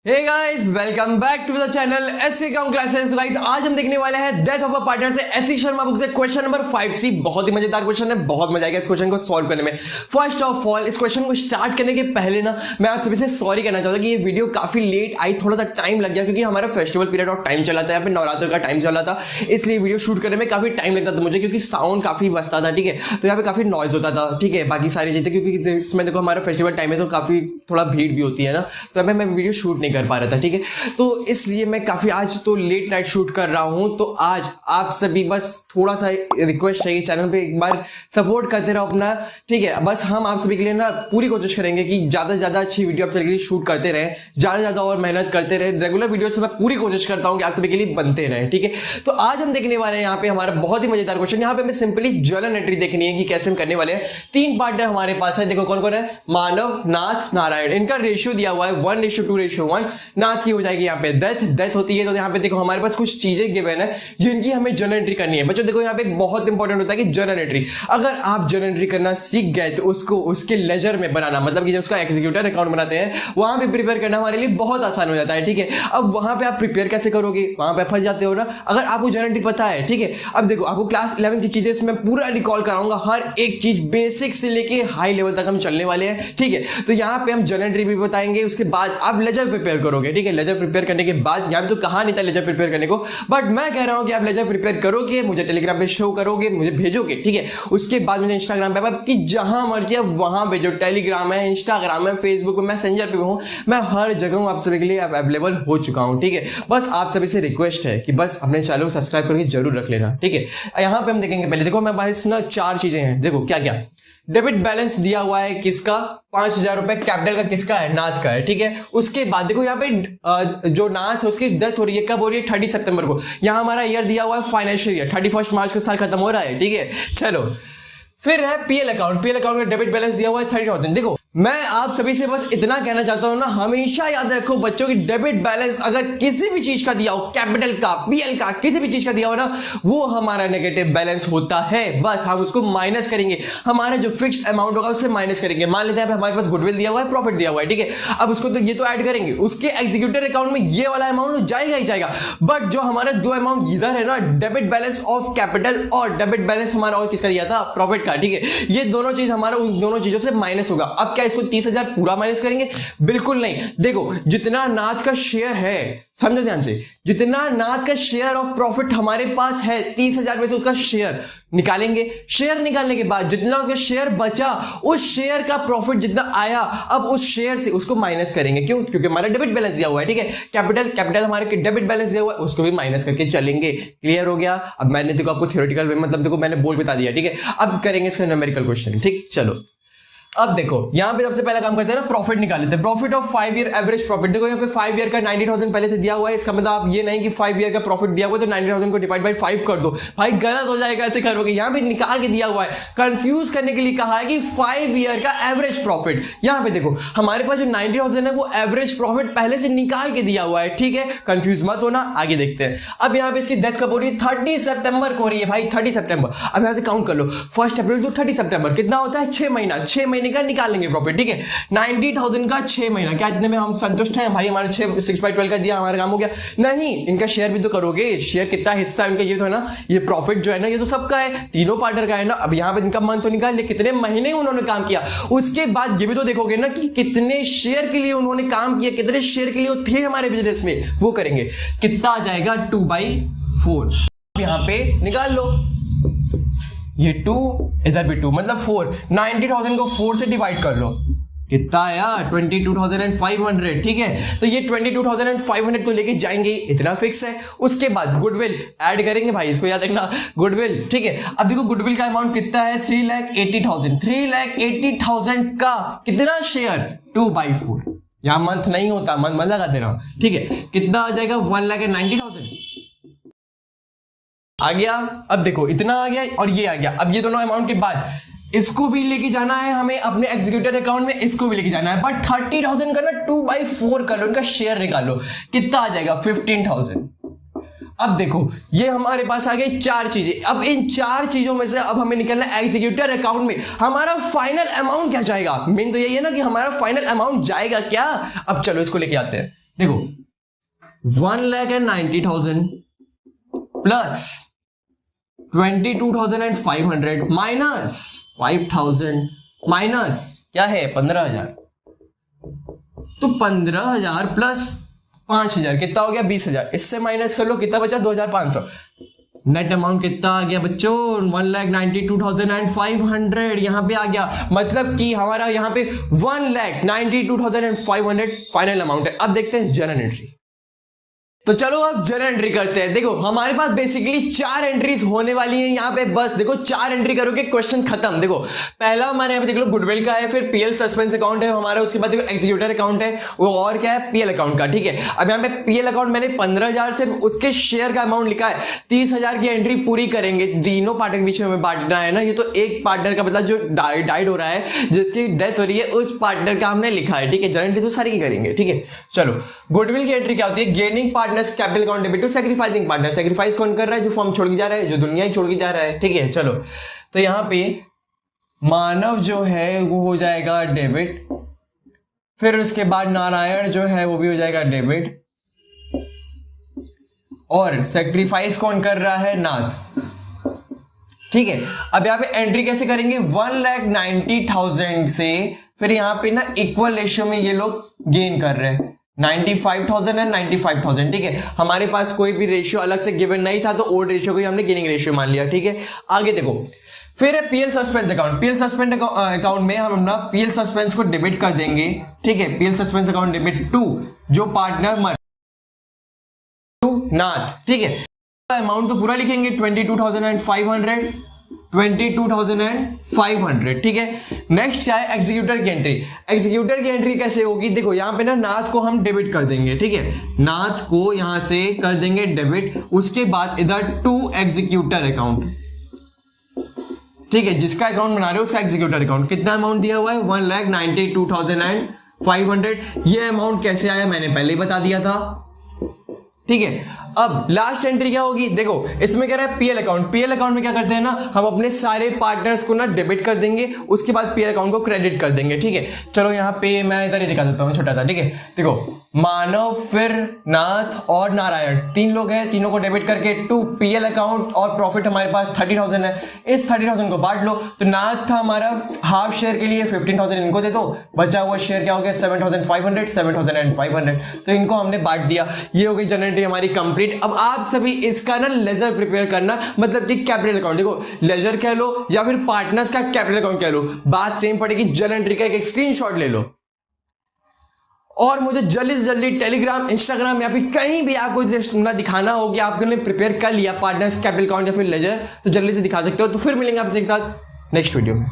Hey guys welcome back to the channel SK account classes. तो guys आज हम देखने वाले हैं डेथ ऑफ अ पार्टनर से एससी शर्मा बुक से क्वेश्चन नंबर 5C। बहुत ही मजेदार क्वेश्चन है, बहुत मजा आएगा इस क्वेश्चन को सॉल्व करने में। फर्स्ट ऑफ ऑल इस क्वेश्चन को स्टार्ट करने के पहले ना मैं आप सभी से सॉरी कहना चाहता हूं कि ये वीडियो काफी लेट आई, थोड़ा सा टाइम लग गया क्योंकि हमारा फेस्टिवल पीरियड ऑफ टाइम चला था, यहाँ पे नवरात्र का टाइम चला था, इसलिए वीडियो शूट करने में काफी टाइम लगता था मुझे क्योंकि साउंड काफी बजता था। ठीक है, तो यहाँ पे काफी नॉइज होता था। ठीक है, बाकी सारी चीजें क्योंकि इसमें देखो हमारा फेस्टिवल टाइम है तो काफी थोड़ा भीड़ भी होती है ना, तो यहाँ पे मैं वीडियो शूट नहीं कर पा रहा था। ठीक है, तो इसलिए मैं काफी आज तो लेट नाइट शूट कर रहा हूं। तो आज आप सभी बस थोड़ा सा रिक्वेस्ट चाहिए, चैनल पे एक बार सपोर्ट करते रहो अपना। ठीक है, बस हम आप सभी के लिए ना पूरी कोशिश करेंगे कि ज्यादा से ज्यादा अच्छी वीडियो आप सभी के लिए शूट करते रहे, ज्यादा से ज्यादा और मेहनत करते रहे। रेगुलर वीडियो से मैं पूरी कोशिश करता हूं कि आप सभी के लिए बनते रहे। ठीक है, तो आज हम देखने वाले हैं यहाँ पे हमारा बहुत ही मजेदार क्वेश्चन। यहाँ पे हमें सिंपली जर्नल एंट्री देखनी है कि कैसे हम करने वाले हैं। 3 पार्टनर हमारे पास है, देखो कौन कौन है, मानव, नाथ, नारायण। इनका रेशियो दिया हुआ है 1:2:1। नाथ की हो जाएगी यहाँ पे डेथ होती है। तो यहाँ पे देखो हमारे पास कुछ चीजें गिवन है जिनकी हमें जर्नल एंट्री करनी है। बच्चों देखो यहाँ पे बहुत इंपॉर्टेंट होता है कि जर्नल एंट्री, अगर आप जर्नल एंट्री करना सीख गए तो उसको उसके लेजर में बनाना, मतलब कि जब उसका एग्जीक्यूटर अकाउंट बनाते हैं वहां पे प्रिपेयर करना हमारे लिए बहुत आसान हो जाता है। ठीक है, अब वहां पे आप प्रिपेयर कैसे करोगे, वहां पे फंस जाते हो ना अगर आपको जर्नल एंट्री पता है। ठीक है, अब देखो आपको क्लास 11 की चीजें इसमें पूरा रिकॉल कराऊंगा, हर एक चीज बेसिक से लेके हाई लेवल तक हम चलने वाले हैं। ठीक है, तो यहाँ पे हम जर्नल एंट्री भी बताएंगे, उसके बाद आप लेजर प्रिपेयर करोगे। ठीक है, लेजर प्रिपेयर करने के बाद यहाँ पे तो कहा नहीं था लेजर प्रिपेयर करने को, बट मैं कह रहा हूं कि आप लेजर प्रिपेयर करोगे, मुझे टेलीग्राम पे शो करोगे, मुझे भेजोगे। ठीक है, उसके बाद मुझे इंस्टाग्राम पे आपकी जहां मर्जी है वहां पे, जो टेलीग्राम है, इंस्टाग्राम है, फेसबुक पे, मैसेंजर पे हूं, मैं हर जगह हूं, आप सभी के लिए अवेलेबल हो चुका हूं। ठीक है, बस आप सभी से रिक्वेस्ट है कि बस अपने चैनल को सब्सक्राइब करके जरूर रख लेना। ठीक है, यहां पे हम देखेंगे पहले, देखो हमारे पास ना 4 चीजें हैं। देखो क्या क्या डेबिट बैलेंस दिया हुआ है, किसका, 5,000 रुपए। कैपिटल का किसका है, नाथ का है। ठीक है, उसके बाद देखो यहाँ पे जो नाथ है उसकी डेथ हो रही है, कब हो रही है, 30 सितंबर को। यहाँ हमारा ईयर दिया हुआ है फाइनेंशियल ईयर, 31 मार्च को साल खत्म हो रहा है। ठीक है, चलो फिर है पीएल अकाउंट। पीएल अकाउंट में डेबिट बैलेंस दिया हुआ है 30,000। देखो मैं आप सभी से बस इतना कहना चाहता हूं ना, हमेशा याद रखो बच्चों की डेबिट बैलेंस अगर किसी भी चीज का दिया हो, कैपिटल का, पीएल का, किसी भी चीज का दिया हो ना, वो हमारा नेगेटिव बैलेंस होता है। बस हम उसको माइनस करेंगे, हमारा जो फिक्स्ड अमाउंट होगा उससे माइनस करेंगे। मान लेते हैं हमारे पास गुडविल दिया हुआ है, प्रॉफिट दिया हुआ है। ठीक है, अब उसको तो ये तो ऐड करेंगे, उसके एग्जीक्यूटिव अकाउंट में ये वाला अमाउंट जाएगा ही जाएगा। बट जो हमारा 2 अमाउंट इधर है ना, डेबिट बैलेंस ऑफ कैपिटल और डेबिट बैलेंस हमारा और किसका दिया था, प्रॉफिट का। ठीक है, ये दोनों चीज हमारा उन दोनों चीजों से माइनस होगा। अब क्या इसको 30,000 पूरा माइनस करेंगे, बिल्कुल नहीं। देखो जितना नाथ का शेयर है, समझो ध्यान से, जितना नाथ का शेयर ऑफ प्रॉफिट हमारे पास है 30,000 में से उसका शेयर निकालेंगे। शेयर निकालने के बाद जितना उसका शेयर बचा, उस शेयर का प्रॉफिट जितना आया, अब उस शेयर से उसको माइनस करेंगे। क्यों, क्योंकि हमारा डेबिट बैलेंस दिया हुआ है। ठीक है, कैपिटल हमारे डेबिट बैलेंस दिया हुआ है, उसको भी माइनस करके चलेंगे। क्लियर हो गया। अब मैंने देखो आपको थ्योरेटिकल मतलब देखो मैंने बोल बता दिया। ठीक है, अब करेंगे इसका न्यूमेरिकल क्वेश्चन। ठीक, चलो अब देखो यहाँ पे सबसे पहला काम करते हैं ना, प्रॉफिट निकाल लेते हैं। Profit of 5 year average profit. देखो यहाँ पे 5 ईयर का 90,000 पहले से दिया हुआ है, इसका मतलब आप ये नहीं कि 5 ईयर का प्रॉफिट दिया हुआ है तो 90,000 को डिवाइड बाय 5 कर दो, भाई गलत हो जाएगा, ऐसे करोगे। यहाँ पे निकाल के दिया हुआ है, कंफ्यूज करने के लिए कहा है कि 5 ईयर का एवरेज प्रॉफिट। यहाँ पे देखो हमारे पास जो 90,000 है वो एवरेज प्रॉफिट पहले से निकाल के दिया हुआ है। ठीक है, कंफ्यूज मत होना, आगे देखते हैं। अब यहाँ पे इसकी डेथ कब हो रही है, 30 सितंबर को हो रही है भाई, 30 सितंबर। अब यहाँ से काउंट कर लो, 1 अप्रैल टू 30 सितंबर कितना होता है, 6 महीना। 6 महीने का निकाल लेंगे प्रॉफिट। ठीक है, 90,000 का 6 महीना, क्या इतने में हम संतुष्ट हैं भाई, हमारे 6/12 का दिया, हमारा काम हो गया? नहीं, इनका शेयर भी तो करोगे। शेयर कितना हिस्सा इनका ये तो है ना, ये प्रॉफिट जो है ना ये तो सबका है, तीनों पार्टनर का है ना। अब यहाँ पे इनका मंथ तो निकाल ले, कितने महीने उन्होंने काम किया। उसके बाद ये भी तो देखोगे ना कि कितने शेयर के लिए उन्होंने काम किया, कितने शेयर के लिए वो थे हमारे बिजनेस में, वो करेंगे। कितना आ जाएगा, 2/4। यहाँ पे निकाल लो, ये 2 इधर भी 2, मतलब 4। 90,000 को 4 से डिवाइड कर लो, कितना आया, 22,500। ठीक है, तो ये 22,500 तो लेके जाएंगे, इतना फिक्स है। उसके बाद गुडविल ऐड करेंगे भाई, इसको याद रखना, गुडविल। ठीक है, अब देखो गुडविल का अमाउंट कितना है, 3,80,000। 3,80,000 का कितना शेयर, 2/4। यहां मंथ नहीं होता, मंथ लगा दे रहा हूं। ठीक है, कितना आ जाएगा, 1,90,000 आ गया। अब देखो इतना आ गया और ये आ गया। अब ये दोनों अमाउंट के बाद इसको भी लेके जाना है हमें अपने एग्जीक्यूटिव अकाउंट में, इसको भी लेके जाना है। बट 30,000 का ना 2/4 कर लो, इनका शेयर निकालो, कितना आ जाएगा, 15,000। अब देखो ये हमारे पास आ गई 4 चीजें। अब इन 4 चीजों में से अब हमें निकलना है एग्जीक्यूटिव अकाउंट में हमारा फाइनल अमाउंट क्या जाएगा। मेन तो यही है ना कि हमारा फाइनल अमाउंट जाएगा क्या। अब चलो इसको लेके आते हैं। देखो 1,90,000 प्लस 22,500 माइनस 5,000 माइनस क्या है 15,000, तो 15,000 प्लस 5,000 कितना हो गया 20,000। इससे माइनस कर लो कितना बचा 2,500। नेट अमाउंट कितना आ गया बच्चों 1,92,500 यहाँ पे आ गया। मतलब कि हमारा यहाँ पे 1,92,500 फाइनल अमाउंट है। अब देखते हैं जर्नल एंट्री। तो चलो अब जर्नल एंट्री करते हैं। देखो हमारे पास बेसिकली 4 एंट्रीज होने वाली हैं यहाँ पे। बस देखो 4 एंट्री करोगे क्वेश्चन खत्म। देखो पहला हमारे यहाँ पे देख लो गुडविल का है, फिर पीएल सस्पेंस अकाउंट है हमारा, उसके बाद देखो एग्जीक्यूटर अकाउंट है, वो और क्या है पीएल अकाउंट का। ठीक है, अब यहाँ पे पीएल अकाउंट मैंने 15,000 सिर्फ उसके शेयर का अमाउंट लिखा है। 30,000 की एंट्री पूरी करेंगे। तीनों पार्टनर के बीच में बांटना है ना, ये तो एक पार्टनर का मतलब जो डाइड हो रहा है, जिसकी डेथ हो रही है, उस पार्टनर का हमने लिखा है। ठीक है, जर्नल एंट्री तो सारी की करेंगे। ठीक है, चलो गुडविल की एंट्री क्या होती है, gaining partners capital account debit to sacrificing partner. Sacrifice कौन कर रहा है, जो फॉर्म छोड़ के जा रहा है, जो दुनिया ही छोड़ के जा रहा है। ठीक है, चलो तो यहाँ पे मानव जो है वो हो जाएगा डेबिट, फिर उसके बाद नारायण जो है वो भी हो जाएगा डेबिट, और सैक्रिफाइस कौन कर रहा है नाथ। ठीक है, अब यहाँ पे एंट्री कैसे करेंगे 1,90,000 से, फिर यहाँ पे ना इक्वल रेशियो में ये लोग गेन कर रहे हैं 95,000 एंड 95,000। ठीक है, हमारे पास कोई भी रेशियो अलग से गिवन नहीं था, तो ओल्ड रेशियो को ही हमने गेनिंग रेशियो मान लिया। ठीक है, आगे देखो फिर है PL suspense account. PL suspense account में हम अपना पीएल सस्पेंस को डेबिट कर देंगे। ठीक है, PL suspense account debit to जो पार्टनर मर टू नाथ। ठीक है, अमाउंट तो पूरा लिखेंगे 22,500 22,500। ठीक है, नेक्स्ट क्या है एग्जीक्यूटर की एंट्री। एग्जीक्यूटर की एंट्री कैसे होगी, देखो यहाँ पे ना नाथ को हम डेबिट कर देंगे। ठीक है, नाथ को यहां से कर देंगे डेबिट, उसके बाद इधर टू एग्जीक्यूटर अकाउंट। ठीक है, जिसका अकाउंट बना रहे हो उसका एग्जीक्यूटर अकाउंट। कितना अमाउंट दिया हुआ है 1,92,500। ये अमाउंट कैसे आया मैंने पहले ही बता दिया था। ठीक है, अब लास्ट एंट्री क्या होगी, देखो इसमें कह रहा है पीएल अकाउंट। पीएल अकाउंट में क्या करते हैं ना, हम अपने सारे पार्टनर्स को ना डेबिट कर देंगे, उसके बाद पीएल अकाउंट को क्रेडिट कर देंगे। ठीक है, चलो यहाँ पे मैं इधर ही दिखा देता हूँ छोटा सा। ठीक है, देखो मानव, फिर नाथ और नारायण, 3 लोग हैं, तीनों को डेबिट करके टू पीएल अकाउंट, और प्रॉफिट हमारे पास 30,000 है। इस 30,000 को बांट लो, तो नाथ था हमारा हाफ शेयर के लिए 15,000 इनको दे दो, बचा हुआ शेयर क्या हो गया 7,500 7,500, तो इनको हमने बांट दिया। ये हो गई जर्नल एंट्री हमारी कंप्लीट। अब आप सभी इसका ना लेजर प्रिपेयर करना, मतलब कि कैपिटल अकाउंट। देखो लेजर कह लो या फिर पार्टनर्स का कैपिटल अकाउंट कह लो, बात सेम पड़ेगी। जर्नल एंट्री का एक स्क्रीनशॉट ले लो और मुझे जल्दी से जल्दी टेलीग्राम, इंस्टाग्राम या फिर कहीं भी आपको ना दिखाना हो कि आपने प्रिपेयर कर लिया पार्टनर्स कैपिटल अकाउंट या फिर लेजर, तो जल्दी से दिखा सकते हो। तो फिर मिलेंगे आपसे एक साथ नेक्स्ट वीडियो में।